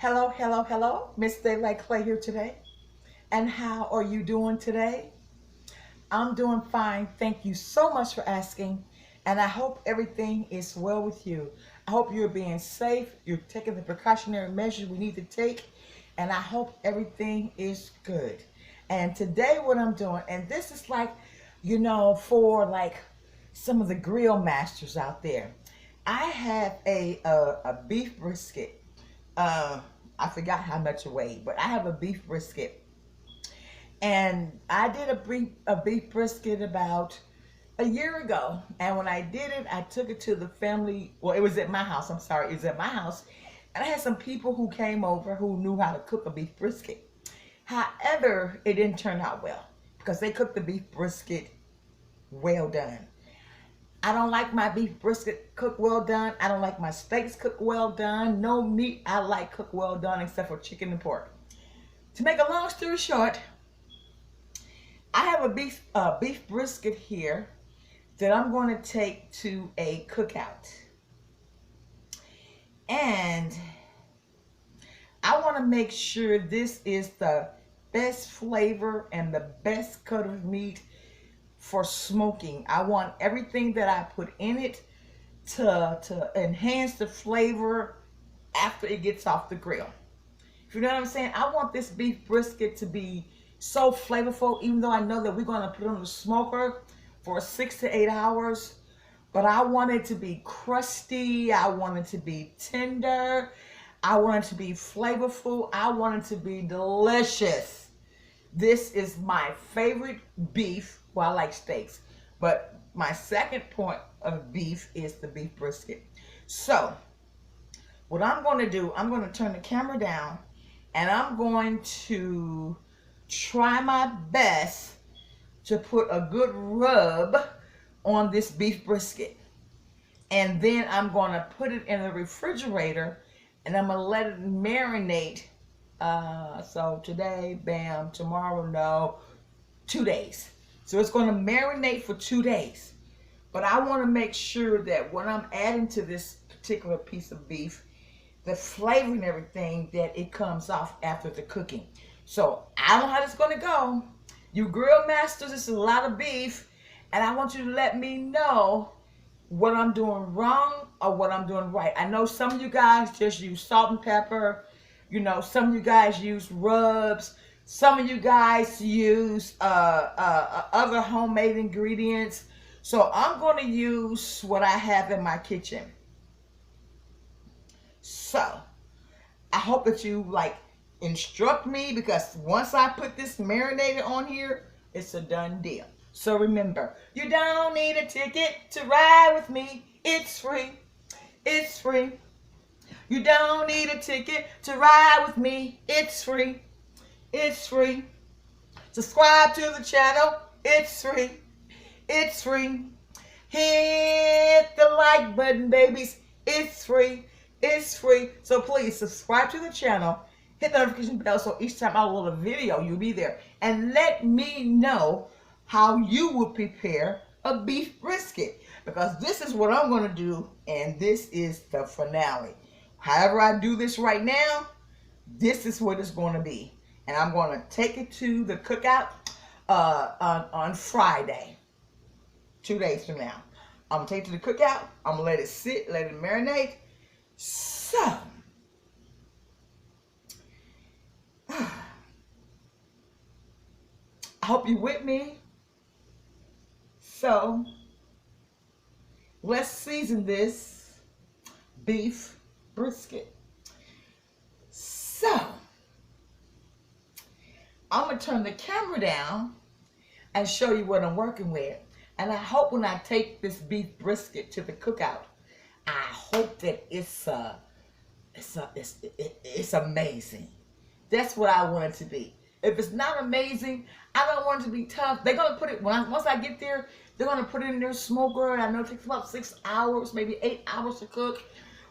Hello, hello, hello. Miss Daylight Clay here today. And how are you doing today? I'm doing fine. Thank you so much for asking. And I hope everything is well with you. I hope you're being safe. You're taking the precautionary measures we need to take. And I hope everything is good. And today, what I'm doing, and this is like, for like some of the grill masters out there. I have a beef brisket. Uh, I forgot how much it weighed, but I have a beef brisket, and I did a beef brisket about a year ago. And when I did it, I took it to the family. Well, it was at my house. I'm sorry, it was at my house, and I had some people who came over who knew how to cook a beef brisket. However, it didn't turn out well because they cooked the beef brisket well done. I don't like my beef brisket cooked well done. I don't like my steaks cooked well done. No meat I like cooked well done except for chicken and pork. To make a long story short, I have a beef brisket here that I'm going to take to a cookout. And I want to make sure this is the best flavor and the best cut of meat for smoking. I want everything that I put in it to enhance the flavor after it gets off the grill. If you know what I'm saying, I want this beef brisket to be so flavorful, even though I know that we're going to put it on the smoker for 6 to 8 hours. But I want it to be crusty. I want it to be tender. I want it to be flavorful. I want it to be delicious. This is my favorite beef. Well, I like steaks, but my second point of beef is the beef brisket. So what I'm going to do, I'm going to turn the camera down, and I'm going to try my best to put a good rub on this beef brisket. And then I'm going to put it in the refrigerator, and I'm going to let it marinate. So today, bam, tomorrow, no, 2 days. So it's going to marinate for 2 days. But I want to make sure that when I'm adding to this particular piece of beef, the flavor and everything, that it comes off after the cooking. So I don't know how this is going to go. You grill masters, it's a lot of beef. And I want you to let me know what I'm doing wrong or what I'm doing right. I know some of you guys just use salt and pepper. Some of you guys use rubs. Some of you guys use other homemade ingredients. So I'm going to use what I have in my kitchen. So I hope that you instruct me, because once I put this marinated on here, it's a done deal. So remember, you don't need a ticket to ride with me. It's free. It's free. You don't need a ticket to ride with me. It's free. It's free. Subscribe to the channel. It's free. It's free. Hit the like button, babies. It's free. It's free. So please subscribe to the channel. Hit the notification bell so each time I upload a video, you'll be there. And let me know how you would prepare a beef brisket, because this is what I'm going to do, and this is the finale. However I do this right now, this is what it's going to be. And I'm going to take it to the cookout on Friday, 2 days from now. I'm going to take it to the cookout. I'm going to let it sit, let it marinate. So, I hope you're with me. So, let's season this beef brisket. So, I'm going to turn the camera down and show you what I'm working with. And I hope when I take this beef brisket to the cookout, I hope that it's amazing. That's what I want it to be. If it's not amazing, I don't want it to be tough. They're going to put it, once I get there, they're going to put it in their smoker. I know it takes about 6 hours, maybe 8 hours to cook.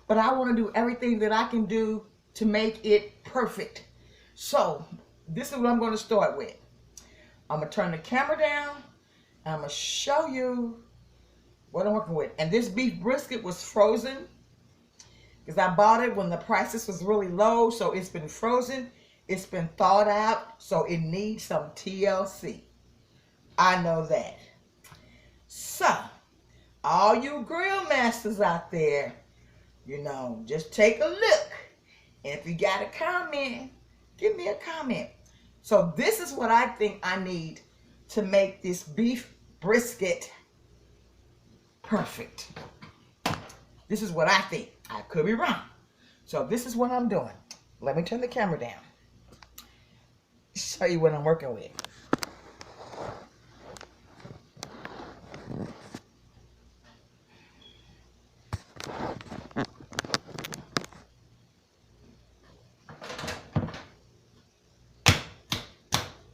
But I want to do everything that I can do to make it perfect. So, this is what I'm going to start with. I'm going to turn the camera down. And I'm going to show you what I'm working with. And this beef brisket was frozen. because I bought it when the prices was really low, so it's been frozen. It's been thawed out, so it needs some TLC. I know that. So, all you grill masters out there, you know, just take a look. And if you got a comment, give me a comment. So this is what I think I need to make this beef brisket perfect. This is what I think. I could be wrong. So this is what I'm doing. Let me turn the camera down. Show you what I'm working with.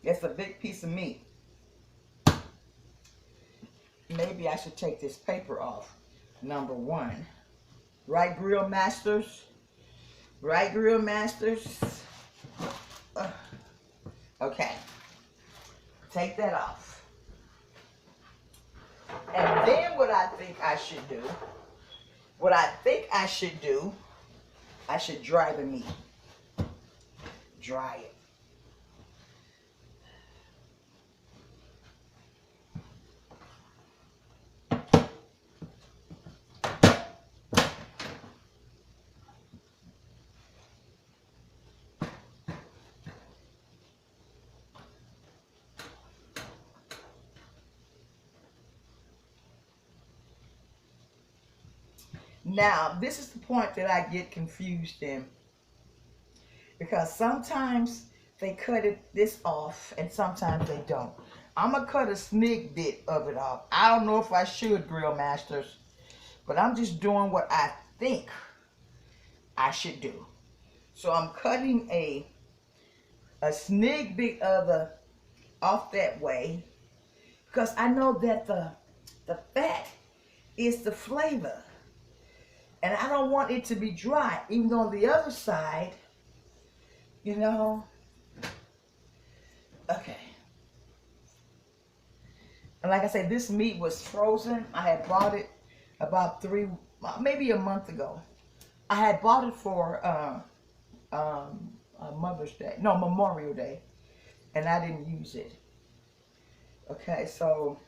It's a big piece of meat. Maybe I should take this paper off. Number one. Right, grill masters? Right, grill masters? Okay. Take that off. And then what I think I should do, I should dry the meat. Dry it. Now, this is the point that I get confused in, because sometimes they cut this off and sometimes they don't. I'm going to cut a snig bit of it off. I don't know if I should, grill masters, but I'm just doing what I think I should do. So I'm cutting a snig bit of the off that way, because I know that the fat is the flavor. And I don't want it to be dry, even though on the other side, you know. Okay. And like I said, this meat was frozen. I had bought it about maybe a month ago. I had bought it for Mother's Day. No, Memorial Day. And I didn't use it. Okay, so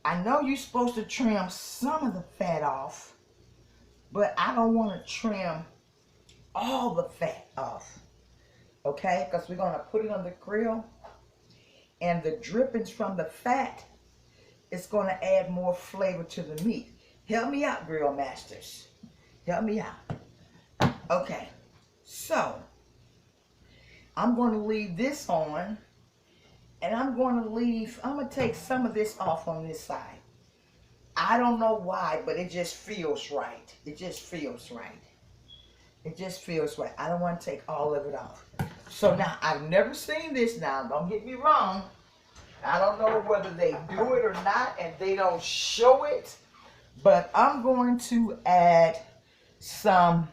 I know you're supposed to trim some of the fat off, but I don't want to trim all the fat off, okay? Because we're going to put it on the grill, and the drippings from the fat is going to add more flavor to the meat. Help me out, grill masters. Help me out. Okay, so I'm going to leave this on, and I'm going to take some of this off on this side. I don't know why, but it just feels right. It just feels right. It just feels right. I don't want to take all of it off. So now, I've never seen this now. Don't get me wrong. I don't know whether they do it or not, and they don't show it. But I'm going to add some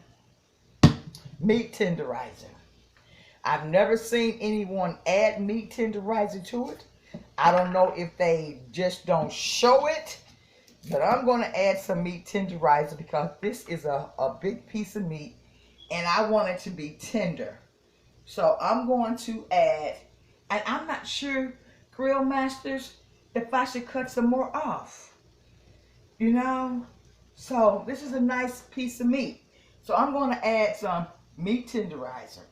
meat tenderizer. I've never seen anyone add meat tenderizer to it. I don't know if they just don't show it. But I'm going to add some meat tenderizer because this is a big piece of meat and I want it to be tender. So I'm going to add, and I'm not sure, grill masters, if I should cut some more off. You know? So this is a nice piece of meat. So I'm going to add some meat tenderizer.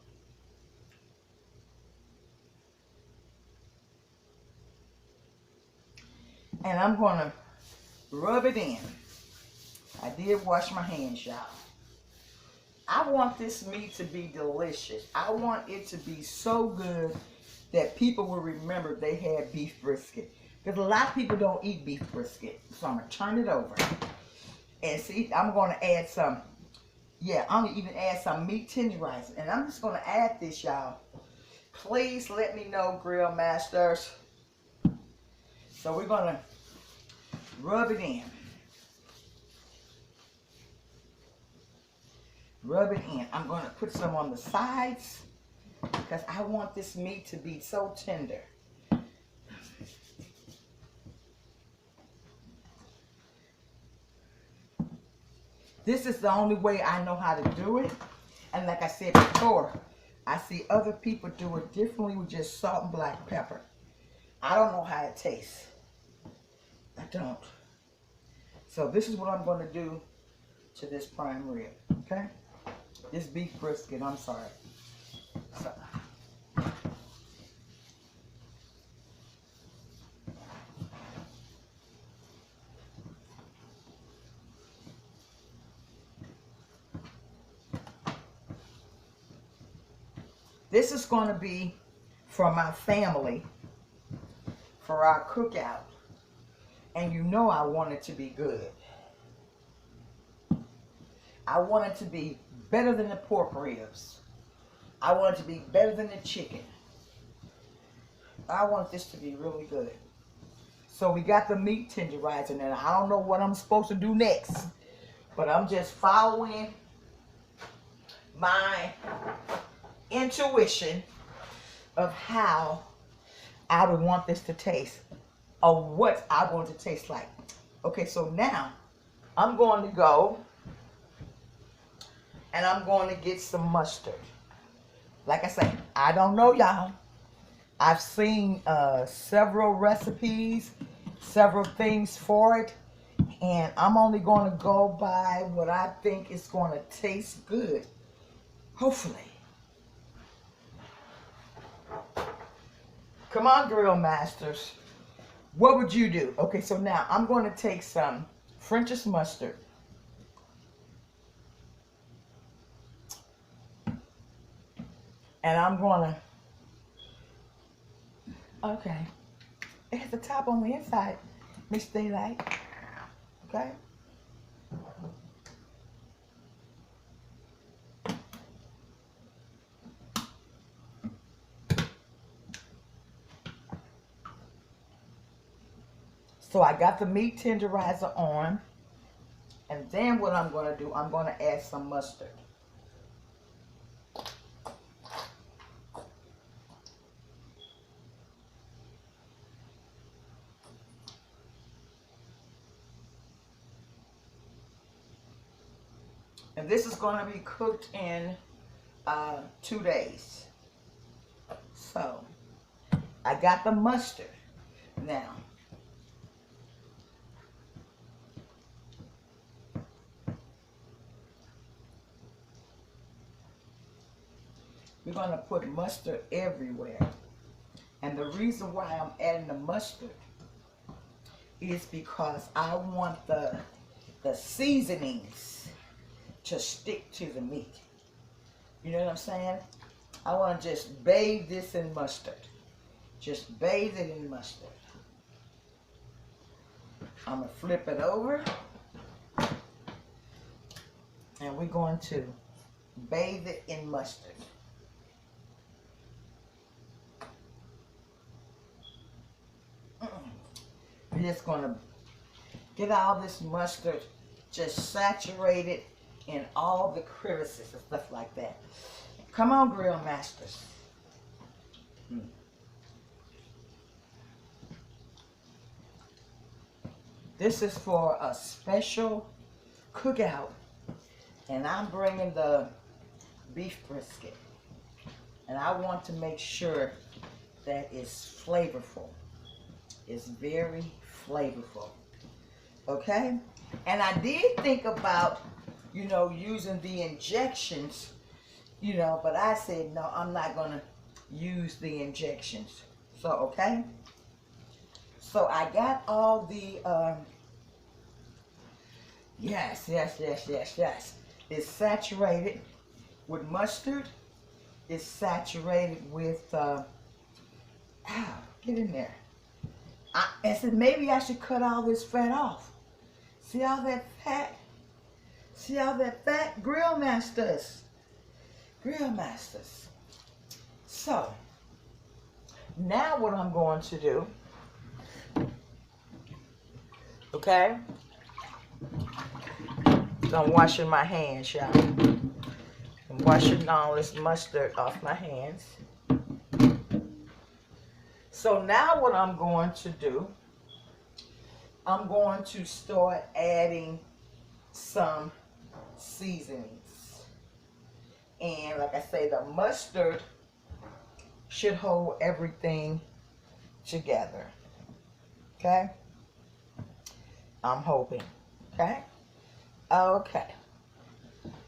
And I'm going to rub it in. I did wash my hands, y'all. I want this meat to be delicious. I want it to be so good that people will remember they had beef brisket. Because a lot of people don't eat beef brisket. So I'm going to turn it over. And see, I'm going to add some, I'm going to even add some meat tenderizer. And I'm just going to add this, y'all. Please let me know, grill masters. So we're going to rub it in. Rub it in. I'm going to put some on the sides because I want this meat to be so tender. This is the only way I know how to do it. And like I said before, I see other people do it differently with just salt and black pepper. I don't know how it tastes. I don't. So this is what I'm going to do to this prime rib, okay? This beef brisket, I'm sorry. So, this is going to be for my family, for our cookout. And you know I want it to be good. I want it to be better than the pork ribs. I want it to be better than the chicken. I want this to be really good. So we got the meat tenderizer now. I don't know what I'm supposed to do next, but I'm just following my intuition of how I would want this to taste, or what I want it to taste like. Okay, so now I'm going to go and I'm going to get some mustard. Like I say, I don't know, y'all. I've seen several recipes, several things for it, and I'm only going to go by what I think is going to taste good. Hopefully. Come on, grill masters. What would you do? Okay, so now I'm going to take some French's mustard. And I'm going to, okay, it has the top on the inside, Miss Daylight, okay? So I got the meat tenderizer on, and then what I'm going to do, I'm going to add some mustard. And this is going to be cooked in 2 days. So I got the mustard. Now, we're going to put mustard everywhere. And the reason why I'm adding the mustard is because I want the seasonings to stick to the meat. You know what I'm saying? I want to just bathe this in mustard. Just bathe it in mustard. I'm going to flip it over. And we're going to bathe it in mustard. We're just going to get all this mustard just saturated in all the crevices and stuff like that. Come on, grill masters. This is for a special cookout, and I'm bringing the beef brisket, and I want to make sure that it's flavorful. It's very flavorful. Okay? And I did think about, you know, using the injections, you know, but I said, no, I'm not going to use the injections. So, okay? So I got all the, yes. It's saturated with mustard. It's saturated with, get in there. I said, maybe I should cut all this fat off. See all that fat? See all that fat? Grill masters. Grill masters. So, now what I'm going to do, okay? So I'm washing my hands, y'all. I'm washing all this mustard off my hands. So now what I'm going to do, I'm going to start adding some seasonings. And like I say, the mustard should hold everything together. Okay? I'm hoping. Okay? Okay.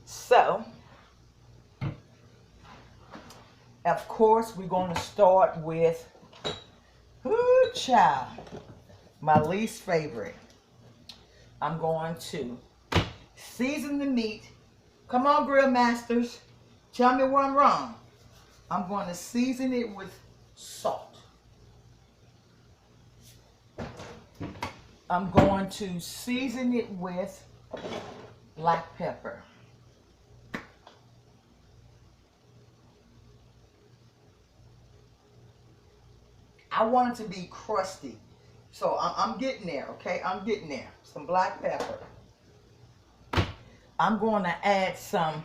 So, of course, we're going to start with, ooh, child, my least favorite. I'm going to season the meat. Come on, grill masters. Tell me where I'm wrong. I'm going to season it with salt. I'm going to season it with black pepper. I want it to be crusty. So I'm getting there, okay? I'm getting there. Some black pepper. I'm going to add some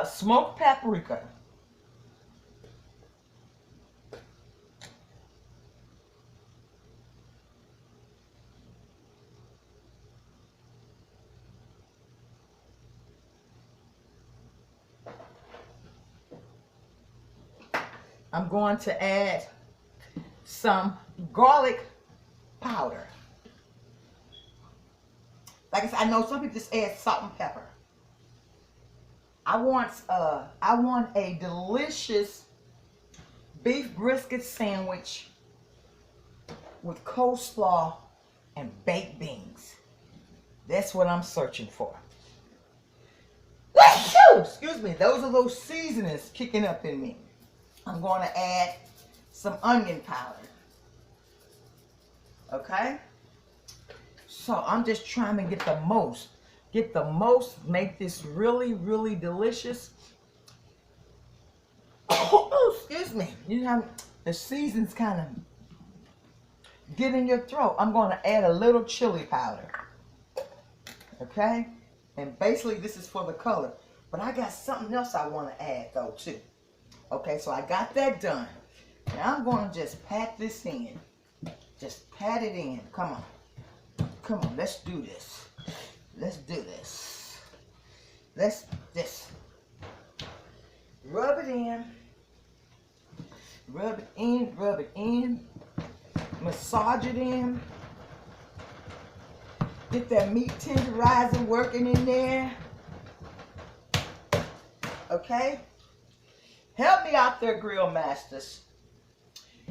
smoked paprika. I'm going to add some garlic powder. Like I said, I know some people just add salt and pepper. I want a delicious beef brisket sandwich with coleslaw and baked beans. That's what I'm searching for. Excuse me, those are those seasonings kicking up in me. I'm going to add some onion powder. Okay? So I'm just trying to get the most, make this really, really delicious. Oh, excuse me. You know, the seasons kind of get in your throat. I'm going to add a little chili powder. Okay? And basically this is for the color. But I got something else I want to add though too. Okay, so I got that done. Now I'm going to just pat this in. Just pat it in. Come on. Come on, let's do this. Let's do this. Let's just rub it in. Rub it in, rub it in. Massage it in. Get that meat tenderizer working in there. Okay? Help me out there, grill masters.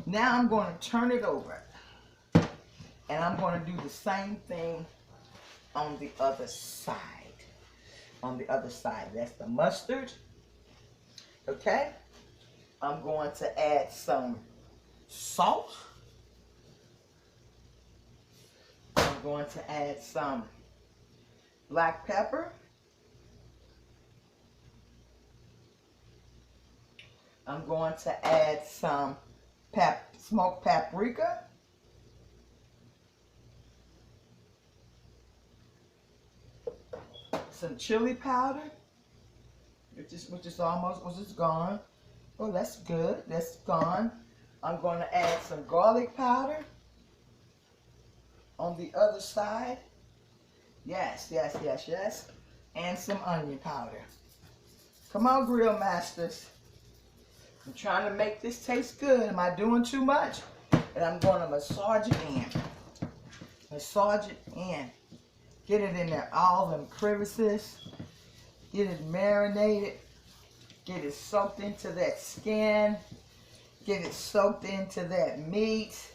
Now I'm going to turn it over. And I'm going to do the same thing on the other side. On the other side. That's the mustard. Okay? I'm going to add some salt. I'm going to add some black pepper. I'm going to add some smoked paprika. Some chili powder, which is almost gone. Oh, that's good. That's gone. I'm going to add some garlic powder on the other side. Yes, yes, yes, yes. And some onion powder. Come on, grill masters. I'm trying to make this taste good. Am I doing too much? And I'm going to massage it in. Massage it in. Get it in there, all them crevices. Get it marinated. Get it soaked into that skin. Get it soaked into that meat.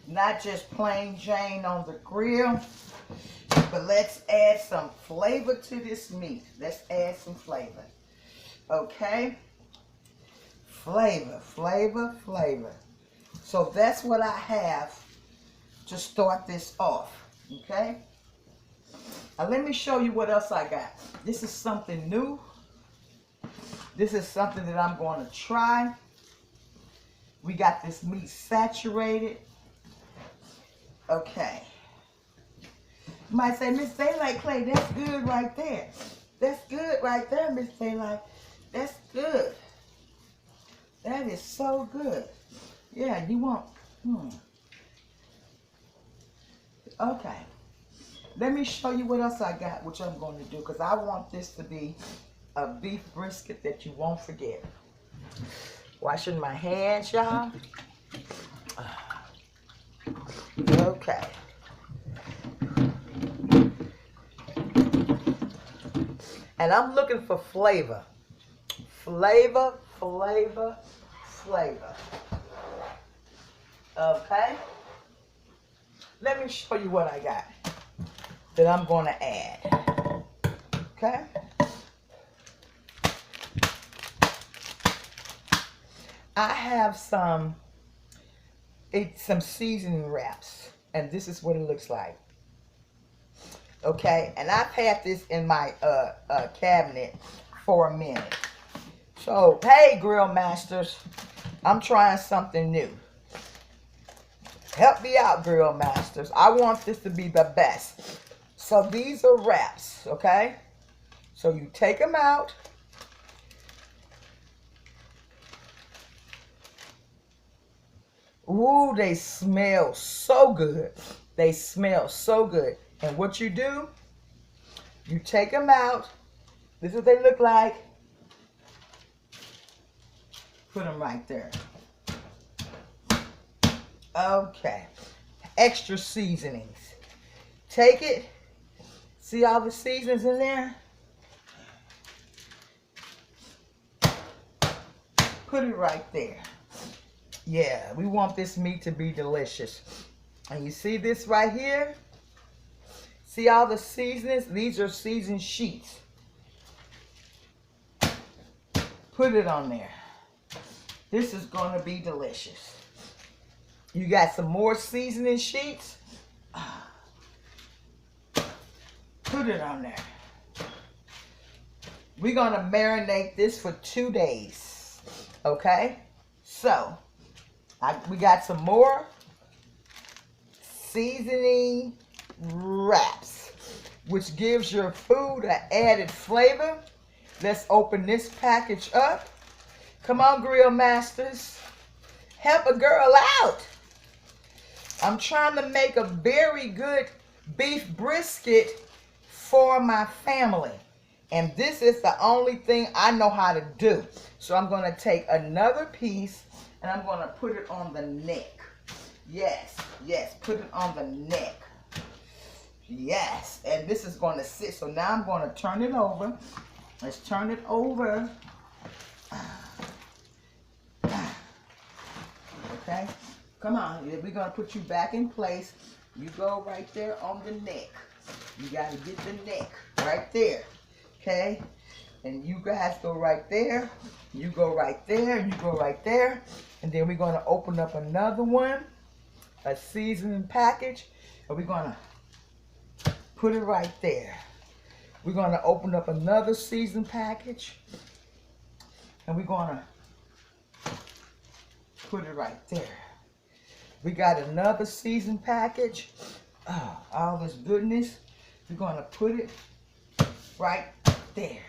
Not just plain Jane on the grill, but let's add some flavor to this meat. Let's add some flavor. Okay? Flavor, flavor, flavor. So that's what I have to start this off. Okay? Now let me show you what else I got. This is something new. This is something that I'm going to try. We got this meat saturated. Okay. You might say, Miss Daylight Clay, that's good right there. That's good right there, Miss Daylight. That's good. That is so good. Yeah, you want, Okay. Let me show you what else I got, which I'm going to do, because I want this to be a beef brisket that you won't forget. Washing my hands, y'all. Okay. And I'm looking for flavor. Flavor, flavor, flavor. Okay? Let me show you what I got that I'm going to add. Okay? I have some seasoning wraps, and this is what it looks like. Okay? And I've had this in my cabinet for a minute. So, hey, grill masters, I'm trying something new. Help me out, grill masters. I want this to be the best. So these are wraps, okay? So you take them out. Ooh, they smell so good. They smell so good. And what you do, you take them out. This is what they look like. Put them right there. Okay. Extra seasonings. Take it. See all the seasonings in there? Put it right there. Yeah, we want this meat to be delicious. And you see this right here? See all the seasonings? These are seasoned sheets. Put it on there. This is going to be delicious. You got some more seasoning sheets. Put it on there. We're going to marinate this for 2 days. Okay? So, we got some more seasoning wraps, which gives your food an added flavor. Let's open this package up. Come on, grill masters. Help a girl out. I'm trying to make a very good beef brisket for my family. And this is the only thing I know how to do. So I'm going to take another piece and I'm going to put it on the neck. Yes, yes, put it on the neck. Yes, and this is going to sit. So now I'm going to turn it over. Let's turn it over. Okay, come on. We're going to put you back in place. You go right there on the neck. You got to get the neck right there. Okay, and you guys go right there. You go right there. You go right there. And then we're going to open up another one, a seasoning package. And we're going to put it right there. We're going to open up another seasoning package. And we're going to put it right there. We got another season package. Oh, all this goodness. We're going to put it right there.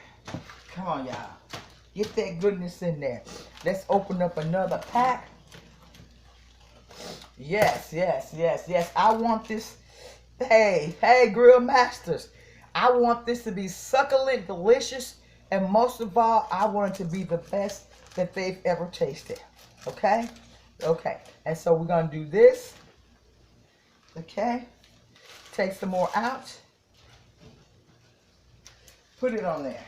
Come on, y'all. Get that goodness in there. Let's open up another pack. Yes, yes, yes, yes. I want this. Hey, grill masters. I want this to be succulent, delicious, and most of all, I want it to be the best that they've ever tasted. Okay? Okay. And so we're going to do this. Okay? Take some more out. Put it on there.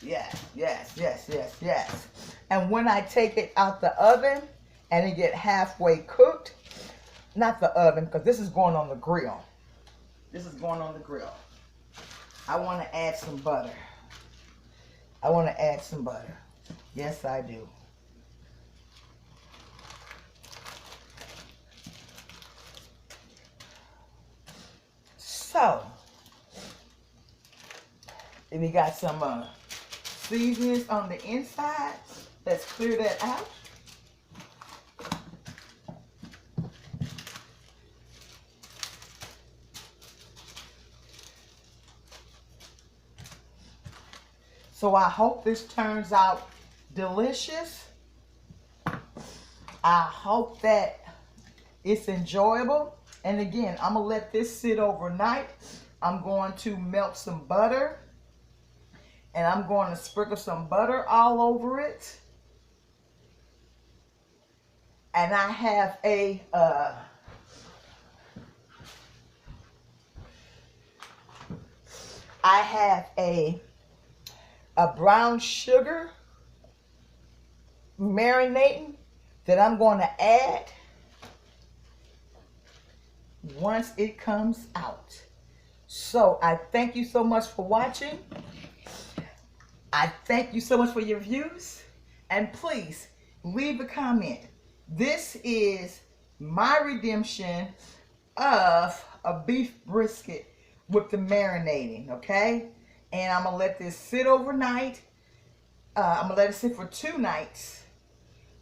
Yes, yes, yes, yes, yes. And when I take it out the oven and it get halfway cooked, not the oven, because this is going on the grill. This is going on the grill. I want to add some butter. I want to add some butter. Yes, I do. So, if we got some seasonings on the inside, let's clear that out. So I hope this turns out delicious. I hope that It's enjoyable. And again, I'm going to let this sit overnight. I'm going to melt some butter. And I'm going to sprinkle some butter all over it. And I have a brown sugar marinating that I'm going to add once it comes out. So I thank you so much for watching. I thank you so much for your views. And please leave a comment. This is my redemption of a beef brisket with the marinating, okay? And I'm going to let this sit overnight. I'm going to let it sit for 2 nights.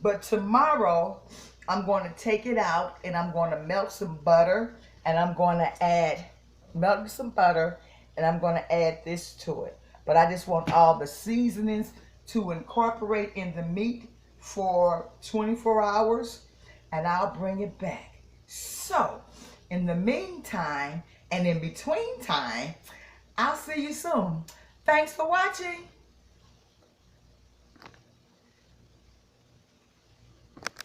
But tomorrow, I'm going to take it out and I'm going to melt some butter. And I'm going to melt some butter and I'm going to add this to it. But I just want all the seasonings to incorporate in the meat for 24 hours. And I'll bring it back. So, in the meantime and in between time, I'll see you soon. Thanks for watching.